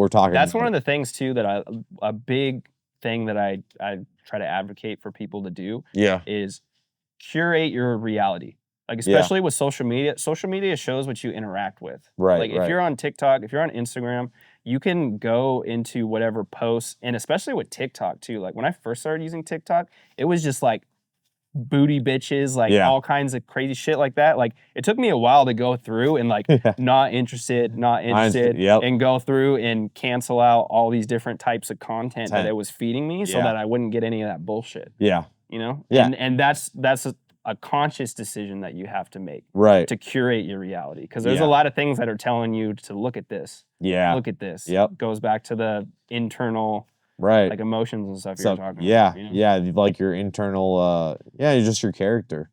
we're talking That's about one of the things too that a big thing that I try to advocate for people to do is curate your reality. Like especially with social media shows what you interact with. Right. Like if you're on TikTok, if you're on Instagram, you can go into whatever posts, and especially with TikTok too. Like when I first started using TikTok, it was just like booty bitches, like all kinds of crazy shit like that. Like it took me a while to go through and like not interested, and go through and cancel out all these different types of content that it was feeding me so that I wouldn't get any of that bullshit. Yeah. You know? Yeah. And that's a conscious decision that you have to make to curate your reality. Because there's a lot of things that are telling you to look at this. Look at this. It goes back to the internal like emotions and stuff you're talking about. You know? Yeah, like your internal just your character.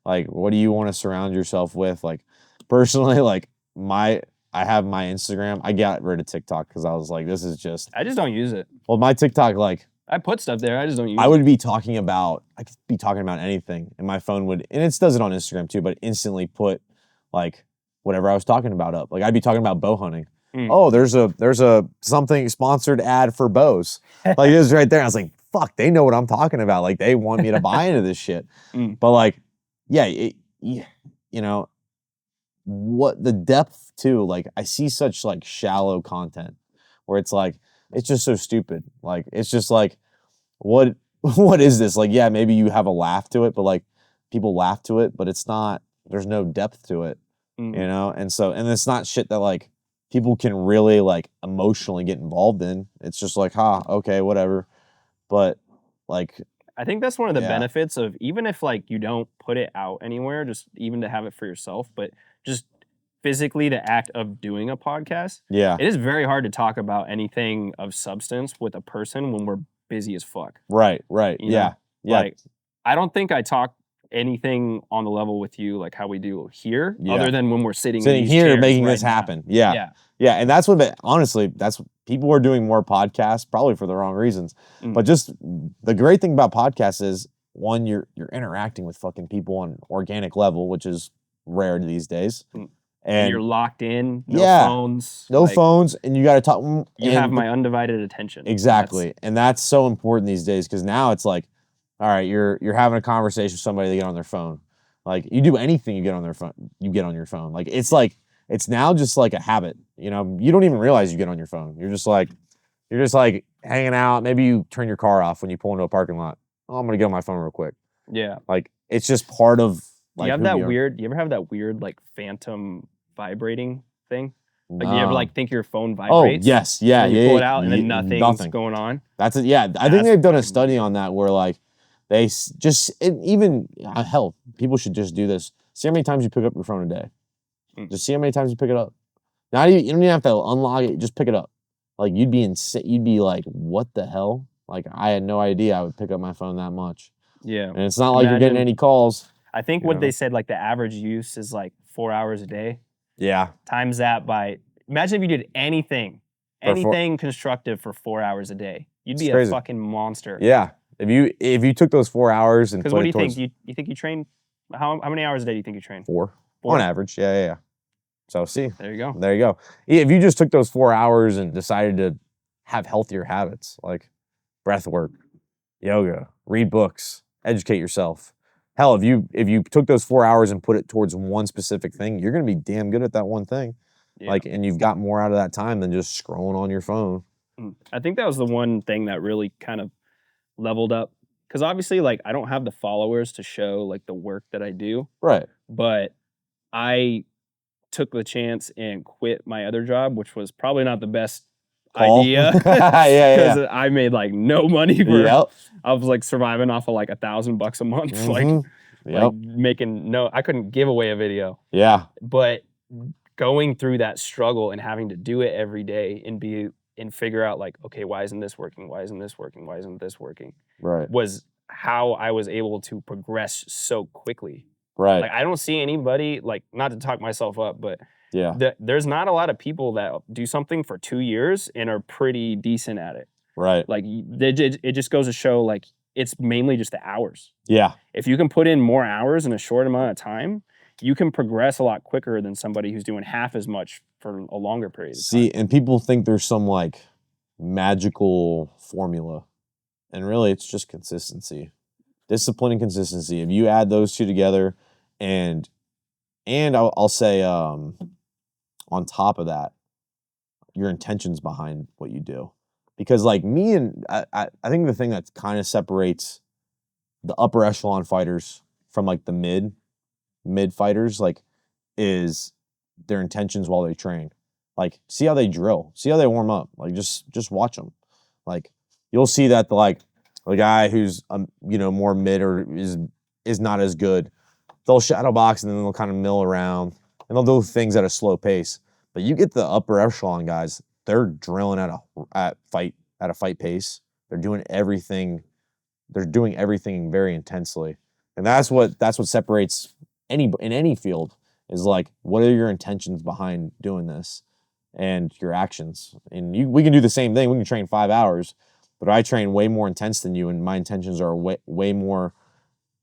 Like what do you want to surround yourself with? Like personally, like I have my Instagram. I got rid of TikTok because I was like, this is just I just don't use it. Well, my TikTok, like I put stuff there, I just don't use it. I could be talking about anything, and my phone would, and it does it on Instagram too, but instantly put like whatever I was talking about up. Like I'd be talking about bow hunting. Oh, there's a something sponsored ad for bows. Like it was right there. I was like, fuck, they know what I'm talking about. Like they want me to buy into this shit. But like, you know, what the depth too, like I see such like shallow content where it's like, it's just so stupid. Like, it's just like, what is this? Like, yeah, maybe you have a laugh to it, but like people laugh to it, but it's not, there's no depth to it, you know? And it's not shit that like people can really like emotionally get involved in. It's just like, okay, whatever. But like, I think that's one of the benefits of, even if like you don't put it out anywhere, just even to have it for yourself, but just physically the act of doing a podcast. Yeah. It is very hard to talk about anything of substance with a person when we're busy as fuck. Right. You know? Like, I don't think I talk anything on the level with you like how we do here, other than when we're sitting in these here chairs making right this now. happen. Yeah. And that's what, honestly, that's people are doing more podcasts, probably for the wrong reasons. But just the great thing about podcasts is, one, you're interacting with fucking people on an organic level, which is rare these days. And you're locked in, phones. No phones, and you got to talk. You have my undivided attention. Exactly. And that's so important these days, because now it's like, all right, you're having a conversation with somebody, they get on their phone. Like, you do anything, you get on your phone. Like, it's now just like a habit. You know, you don't even realize you get on your phone. You're just like hanging out. Maybe you turn your car off when you pull into a parking lot. Oh, I'm going to get on my phone real quick. Yeah. Like, it's just part of, like, you ever have that weird like phantom vibrating thing? Like, you ever like think your phone vibrates? Oh, yes. Yeah. And you pull it out and then nothing's going on? That's it. Yeah. I think they've done a study on that where like hell, people should just do this. See how many times you pick up your phone a day. Just see how many times you pick it up. You don't even have to unlock it. Just pick it up. Like, you'd be like, what the hell? Like, I had no idea I would pick up my phone that much. Yeah. And it's not like you're getting any calls. I think what they said, like the average use is like 4 hours a day. Yeah. Times that by, imagine if you did anything constructive for 4 hours a day. You'd be a fucking monster. Yeah. If you took those 4 hours and put it towards... Because what do you think? You think you train, how many hours a day do you think you train? 4. On average. Yeah. So see. There you go. There you go. If you just took those 4 hours and decided to have healthier habits, like breath work, yoga, read books, educate yourself. Hell, if you took those 4 hours and put it towards one specific thing, you're going to be damn good at that one thing. Yeah. Like, and you've got more out of that time than just scrolling on your phone. I think that was the one thing that really kind of leveled up. Because obviously, like, I don't have the followers to show like the work that I do. Right. But I took the chance and quit my other job, which was probably not the best idea. Because I made like no money for it. I was like surviving off of like $1,000 a month. Like making I couldn't give away a video. Yeah. But going through that struggle and having to do it every day and figure out like, okay, why isn't this working? Why isn't this working? Why isn't this working? Right. Was how I was able to progress so quickly. Right. Like, I don't see anybody, like, not to talk myself up, but there's not a lot of people that do something for 2 years and are pretty decent at it. Right. Like, it just goes to show, like, it's mainly just the hours. Yeah. If you can put in more hours in a short amount of time, you can progress a lot quicker than somebody who's doing half as much for a longer period of time. See, and people think there's some like magical formula, and really it's just consistency, discipline and consistency. If you add those two together, and I'll say on top of that, your intentions behind what you do. Because like me and I think the thing that kind of separates the upper echelon fighters from like the mid fighters, like, is their intentions while they train. Like, see how they drill, see how they warm up. Like, just watch them. Like, you'll see that the guy who's more mid or is not as good, they'll shadow box and then they'll kind of mill around and they'll do things at a slow pace. But you get the upper echelon guys, they're drilling at a fight pace. They're doing everything very intensely. And that's what separates in any field, is like, what are your intentions behind doing this and your actions? And we can do the same thing. We can train 5 hours, but I train way more intense than you and my intentions are way more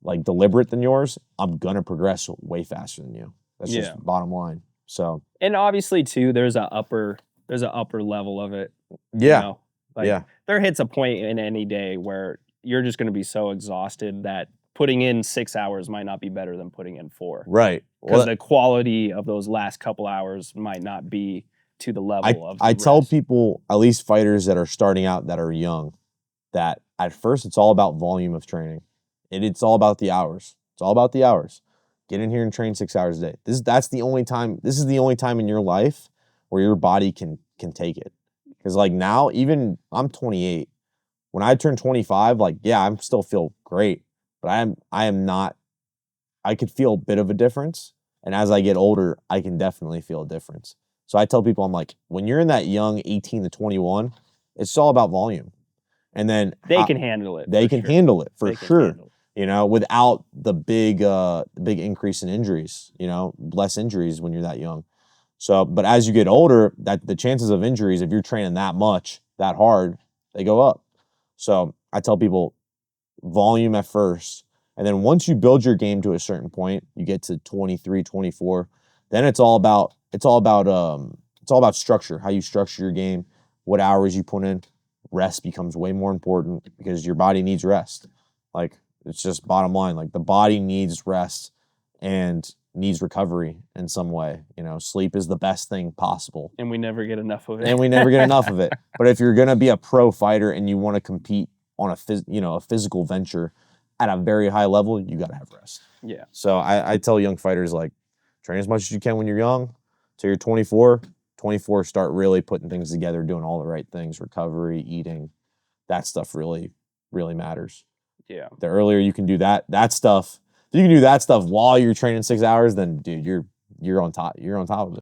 like deliberate than yours. I'm gonna progress way faster than you. That's just bottom line. So, and obviously too, there's an upper level of it. Yeah. There hits a point in any day where you're just going to be so exhausted that putting in 6 hours might not be better than putting in 4. Right. Because the quality of those last couple hours might not be to the level of the I tell rest. people, at least fighters that are starting out that are young, that at first it's all about volume of training. It's all about the hours. It's all about the hours. Get in here and train 6 hours a day. This is the only time in your life where your body can take it. Because like now, even I'm 28. When I turn 25, like, yeah, I still feel great, but I am not. I could feel a bit of a difference, and as I get older, I can definitely feel a difference. So I tell people, I'm like, when you're in that young 18 to 21, it's all about volume, and then they can handle it. They can handle it for sure. Handle it. Without the big increase in injuries. Less injuries when you're that young. So, but as you get older, that the chances of injuries, if you're training that much, that hard, they go up. So I tell people, volume at first, and then once you build your game to a certain point, you get to 23, 24, then it's all about structure, how you structure your game, what hours you put in. Rest becomes way more important because your body needs rest. Like, it's just bottom line. Like, the body needs rest and needs recovery in some way. Sleep is the best thing possible. And we never get enough of it. But if you're going to be a pro fighter and you want to compete on a physical venture at a very high level, you got to have rest. Yeah. So I tell young fighters, like, train as much as you can when you're young till you're 24. 24, start really putting things together, doing all the right things, recovery, eating. That stuff really, really matters. Yeah. The earlier you can do that stuff, if you can do that stuff while you're training 6 hours, then dude, you're on top. You're on top of it.